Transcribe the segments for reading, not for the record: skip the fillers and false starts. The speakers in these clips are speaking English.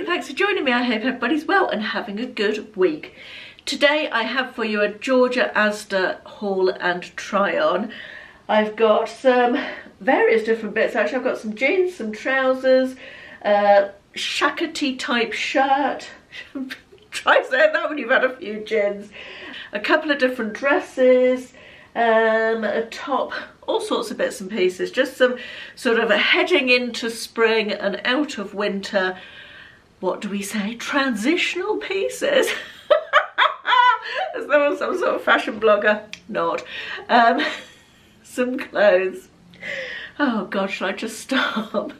and thanks for joining me. I hope everybody's well and having a good week. Today I have for you a Georgia Asda haul and try on. I've got some various different bits. Actually, I've got some jeans, some trousers, shackety type shirt. Try saying that when you've had a few gins. A couple of different dresses, a top, all sorts of bits and pieces. Just some sort of a heading into spring and out of winter, what do we say, transitional pieces. As though I'm some sort of fashion blogger. Not. Some clothes. Oh God, shall I just stop?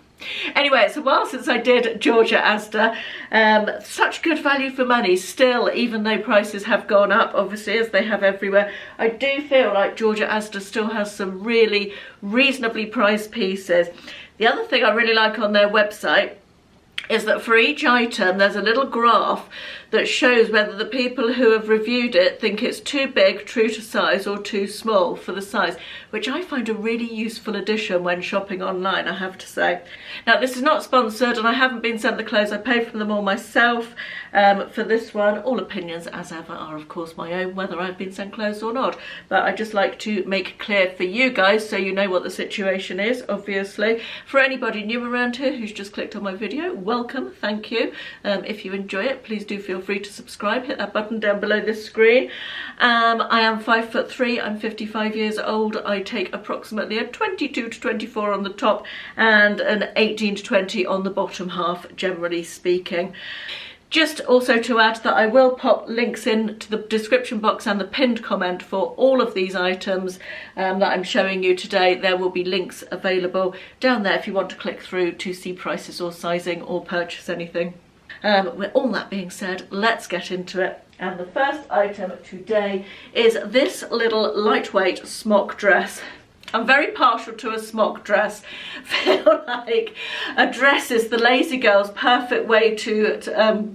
Anyway, it's a while since I did Georgia Asda. Such good value for money still, even though prices have gone up, obviously, as they have everywhere. I do feel like Georgia Asda still has some really reasonably priced pieces. The other thing I really like on their website is that for each item there's a little graph that shows whether the people who have reviewed it think it's too big, true to size, or too small for the size, which I find a really useful addition when shopping online, I have to say. Now, this is not sponsored and I haven't been sent the clothes. I paid for them all myself for this one. All opinions, as ever, are of course my own, whether I've been sent clothes or not. But I just like to make clear for you guys so you know what the situation is, obviously. For anybody new around here who's just clicked on my video, welcome, thank you. If you enjoy it, please do feel free to subscribe. Hit that button down below this screen. I am 5'3", I'm 55 years old. I take approximately a 22 to 24 on the top and an 18 to 20 on the bottom half, generally speaking. Just also to add that I will pop links in to the description box and the pinned comment for all of these items that I'm showing you today. There will be links available down there if you want to click through to see prices or sizing or purchase anything. With all that being said, let's get into it. And the first item today is this little lightweight smock dress. I'm very partial to a smock dress. Feel like a dress is the lazy girl's perfect way to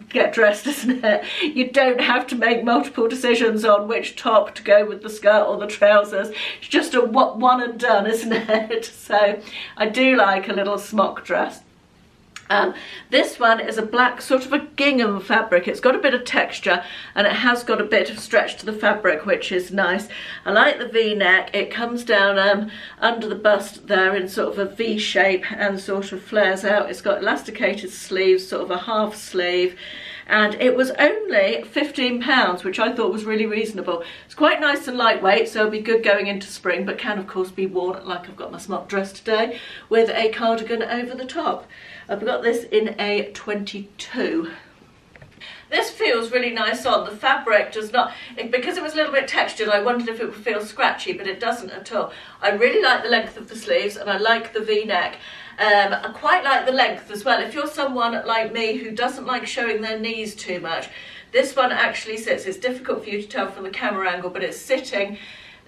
get dressed, isn't it? You don't have to make multiple decisions on which top to go with the skirt or the trousers. It's just a one and done, isn't it? So I do like a little smock dress. This one is a black sort of a gingham fabric. It's got a bit of texture and it has got a bit of stretch to the fabric, which is nice. I like the V-neck. It comes down under the bust there in sort of a V shape and sort of flares out. It's got elasticated sleeves, sort of a half sleeve. And it was only £15, which I thought was really reasonable. It's quite nice and lightweight, so it'll be good going into spring, but can of course be worn, like I've got my smock dress today, with a cardigan over the top. I've got this in a 22. This feels really nice on. The fabric does not, because it was a little bit textured, I wondered if it would feel scratchy, but it doesn't at all. I really like the length of the sleeves and I like the V-neck. I quite like the length as well. If you're someone like me who doesn't like showing their knees too much, this one actually sits, it's difficult for you to tell from the camera angle, but it's sitting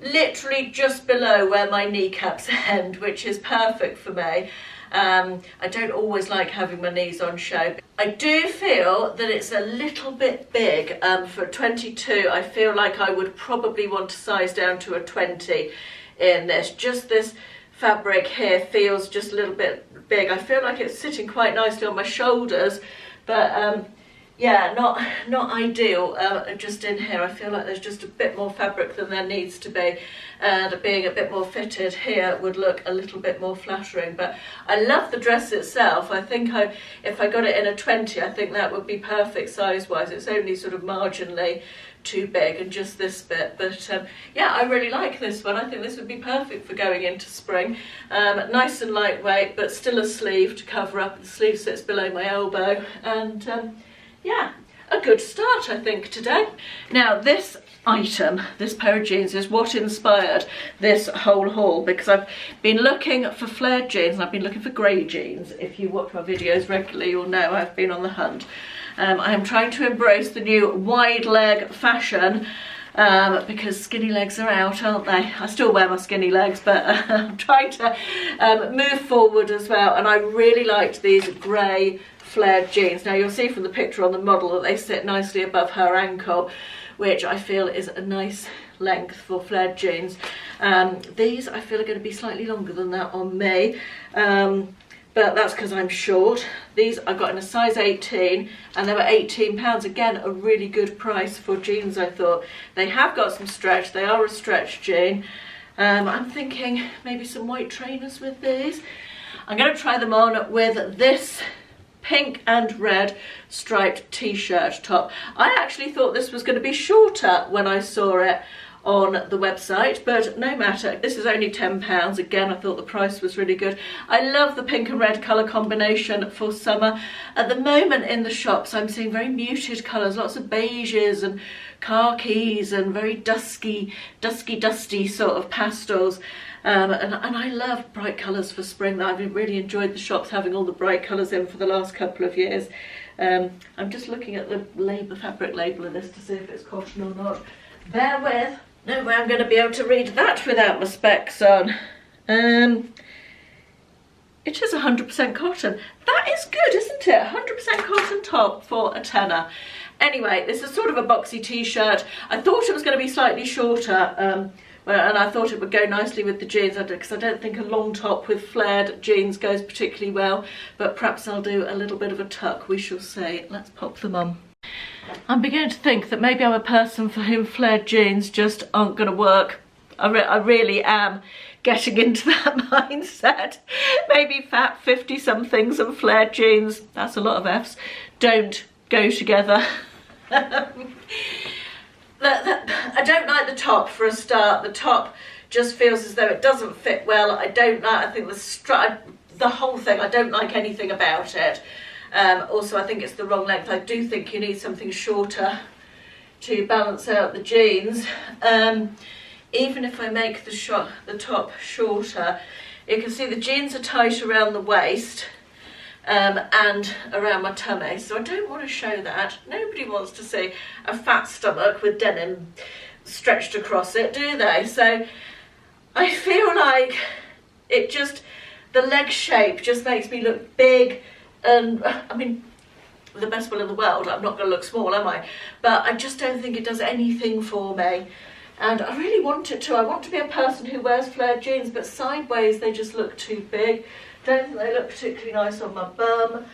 literally just below where my kneecaps end, which is perfect for me. I don't always like having my knees on show. I do feel that it's a little bit big for a 22. I feel like I would probably want to size down to a 20 in this. Just this fabric here feels just a little bit big. I feel like it's sitting quite nicely on my shoulders, but yeah, not ideal. Just in here, I feel like there's just a bit more fabric than there needs to be, and being a bit more fitted here would look a little bit more flattering. But I love the dress itself. I think if I got it in a 20, I think that would be perfect size-wise. It's only sort of marginally too big and just this bit, but yeah, I really like this one. I think this would be perfect for going into spring. Nice and lightweight, but still a sleeve to cover up. The sleeve sits below my elbow, and yeah, a good start I think today. Now this item, this pair of jeans, is what inspired this whole haul, because I've been looking for flared jeans and I've been looking for grey jeans. If you watch my videos regularly, you'll know I've been on the hunt. I am trying to embrace the new wide leg fashion because skinny legs are out, aren't they? I still wear my skinny legs, but I'm trying to move forward as well. And I really liked these grey flared jeans. Now you'll see from the picture on the model that they sit nicely above her ankle, which I feel is a nice length for flared jeans. These I feel are going to be slightly longer than that on me. but that's because I'm short. These I got in a size 18 and they were £18. Again, a really good price for jeans, I thought. They have got some stretch, they are a stretch jean. I'm thinking maybe some white trainers with these. I'm going to try them on with this pink and red striped t-shirt top. I actually thought this was going to be shorter when I saw it on the website, but no matter, this is only £10. Again, I thought the price was really good. I love the pink and red colour combination for summer. At the moment in the shops I'm seeing very muted colours, lots of beiges and khakis and very dusty sort of pastels. And I love bright colours for spring. I've really enjoyed the shops having all the bright colours in for the last couple of years. I'm just looking at the fabric label of this to see if it's cotton or not. Bear with. No way I'm going to be able to read that without my specs on. It is 100% cotton. That is good, isn't it? 100% cotton top for a tenner. Anyway, this is sort of a boxy t-shirt. I thought it was going to be slightly shorter, and I thought it would go nicely with the jeans, because I don't think a long top with flared jeans goes particularly well, but perhaps I'll do a little bit of a tuck, we shall see. Let's pop them on. I'm beginning to think that maybe I'm a person for whom flared jeans just aren't going to work. I really am getting into that mindset. Maybe fat 50-somethings and flared jeans, that's a lot of Fs, don't go together. I don't like the top for a start. The top just feels as though it doesn't fit well. I think the whole thing, I don't like anything about it. Also, I think it's the wrong length. I do think you need something shorter to balance out the jeans. Even if I make the top shorter, you can see the jeans are tight around the waist and around my tummy, so I don't want to show that. Nobody wants to see a fat stomach with denim stretched across it, do they? So I feel like the leg shape just makes me look big. And I mean, with the best will in the world, I'm not going to look small, am I? But I just don't think it does anything for me. And I really want it to. I want to be a person who wears flared jeans, but sideways they just look too big. Don't think they look particularly nice on my bum.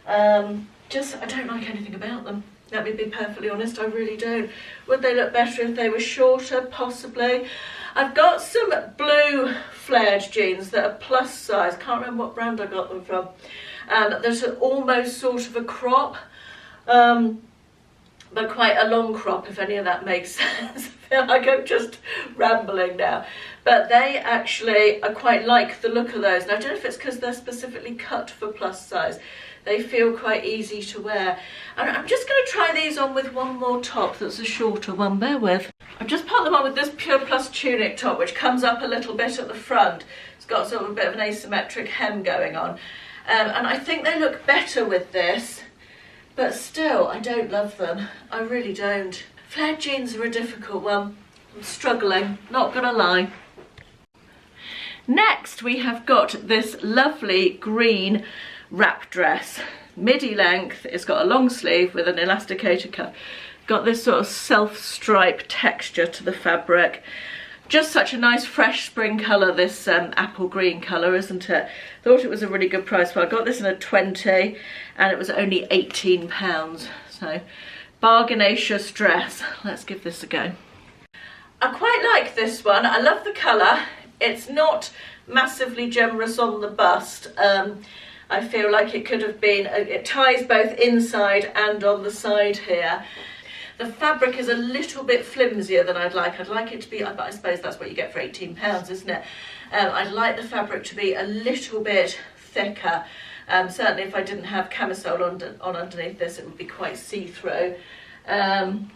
I don't like anything about them. Let me be perfectly honest, I really don't. Would they look better if they were shorter? Possibly. I've got some blue flared jeans that are plus size. Can't remember what brand I got them from. There's almost sort of a crop, but quite a long crop, if any of that makes sense. I feel like I'm just rambling now. But they actually, I quite like the look of those. And I don't know if it's because they're specifically cut for plus size. They feel quite easy to wear. And I'm just going to try these on with one more top that's a shorter one, bear with. I've just put them on with this Pure Plus tunic top, which comes up a little bit at the front. It's got sort of a bit of an asymmetric hem going on. And I think they look better with this, but still, I don't love them. I really don't. Flared jeans are a difficult one. I'm struggling, not gonna lie. Next, we have got this lovely green wrap dress. Midi length, it's got a long sleeve with an elasticated cuff. Got this sort of self-stripe texture to the fabric. Just such a nice fresh spring colour, this apple green colour, isn't it? Thought it was a really good price. Well, I got this in a 20 and it was only £18. So, bargainacious dress. Let's give this a go. I quite like this one. I love the colour. It's not massively generous on the bust. I feel like it could have been, it ties both inside and on the side here. The fabric is a little bit flimsier than I'd like. I'd like it to be, but I suppose that's what you get for £18, isn't it? I'd like the fabric to be a little bit thicker. Certainly if I didn't have camisole on underneath this, it would be quite see-through. Don't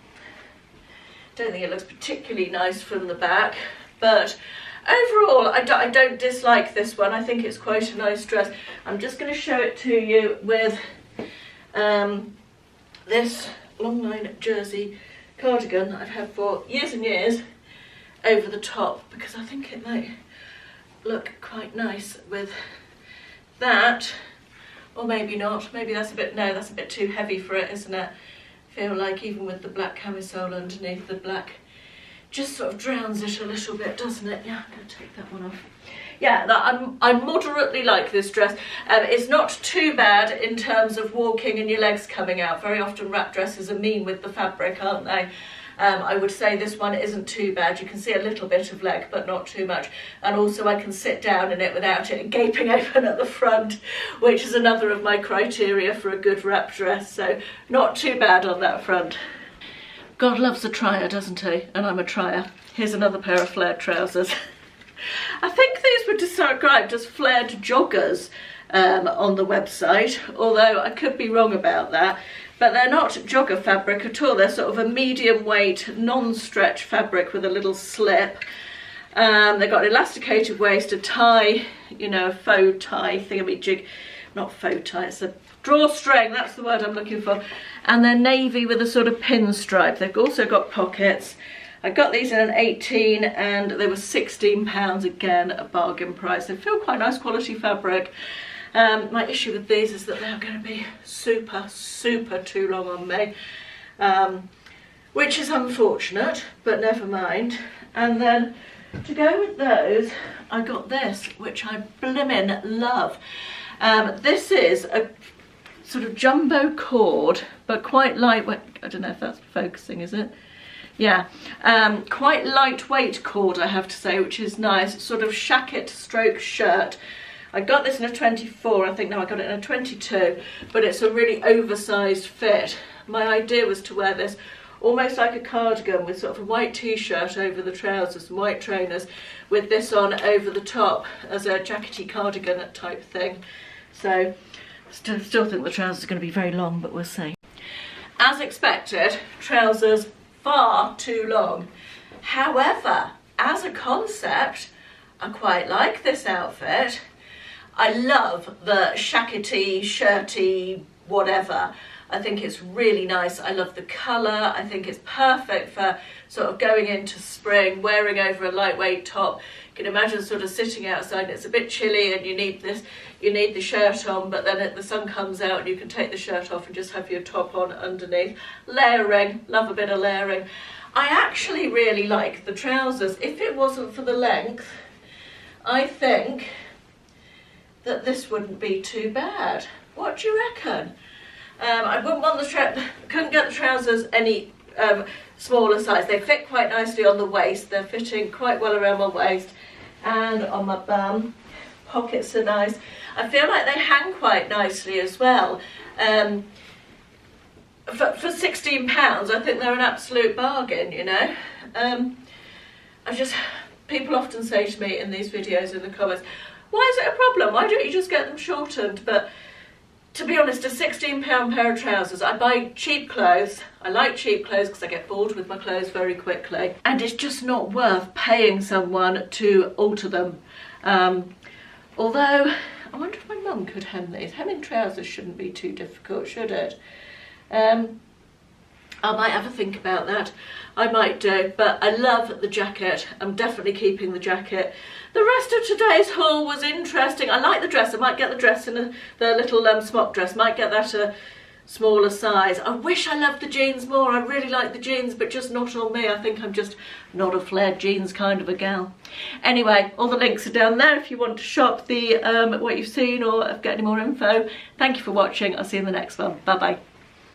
think it looks particularly nice from the back, but overall I don't dislike this one. I think it's quite a nice dress. I'm just going to show it to you with this long line jersey cardigan that I've had for years and years over the top, because I think it might look quite nice with that, or maybe not. Maybe that's a bit, no, that's a bit too heavy for it, isn't it? I feel like even with the black camisole underneath, the black just sort of drowns it a little bit, doesn't it? Yeah, I'm going to take that one off. yeah, I moderately like this dress. It's not too bad in terms of walking and your legs coming out. Very often wrap dresses are mean with the fabric, aren't they? I would say this one isn't too bad. You can see a little bit of leg, but not too much. And also I can sit down in it without it gaping open at the front, which is another of my criteria for a good wrap dress. So not too bad on that front. God loves a trier, doesn't he? And I'm a trier. Here's another pair of flared trousers. I think these were described as flared joggers on the website, although I could be wrong about that. But they're not jogger fabric at all. They're sort of a medium weight, non-stretch fabric with a little slip. They've got an elasticated waist, a tie, you know, a faux tie thingamajig. Not faux tie, it's a drawstring, that's the word I'm looking for. And they're navy with a sort of pinstripe. They've also got pockets. I got these in an 18 and they were £16, again, a bargain price. They feel quite nice quality fabric. My issue with these is that they're going to be super too long on me, which is unfortunate, but never mind. And then to go with those, I got this, which I blimmin' love. This is a sort of jumbo cord, but quite lightweight. I don't know if that's focusing, is it? Yeah, quite lightweight cord, I have to say, which is nice. It's sort of shacket stroke shirt. I got this in a 24, I think now I got it in a 22, but it's a really oversized fit. My idea was to wear this almost like a cardigan with sort of a white t-shirt over the trousers and white trainers with this on over the top as a jackety cardigan type thing. So still think the trousers are going to be very long, but we'll see. As expected, trousers far too long. However, as a concept, I quite like this outfit. I love the shackety, shirty, whatever. I think it's really nice. I love the colour. I think it's perfect for sort of going into spring, wearing over a lightweight top. You can imagine sort of sitting outside and it's a bit chilly and you need the shirt on, but then the sun comes out and you can take the shirt off and just have your top on underneath. Layering, love a bit of layering. I actually really like the trousers. If it wasn't for the length, I think that this wouldn't be too bad. What do you reckon? I wouldn't want couldn't get the trousers any smaller size. They fit quite nicely on the waist. They're fitting quite well around my waist and on my bum. Pockets are nice. I feel like they hang quite nicely as well. For £16, I think they're an absolute bargain, you know. People often say to me in these videos in the comments, why is it a problem? Why don't you just get them shortened? But to be honest, a £16 pair of trousers, I buy cheap clothes. I like cheap clothes because I get bored with my clothes very quickly. And it's just not worth paying someone to alter them. Although, I wonder if my mum could hem these. Hemming trousers shouldn't be too difficult, should it? I might have a think about that. I might do, but I love the jacket. I'm definitely keeping the jacket. The rest of today's haul was interesting. I like the dress. I might get the dress in the little smock dress. Might get that a smaller size. I wish I loved the jeans more. I really like the jeans, but just not on me. I think I'm just not a flared jeans kind of a gal. Anyway, all the links are down there if you want to shop the what you've seen or get any more info. Thank you for watching. I'll see you in the next one. Bye bye.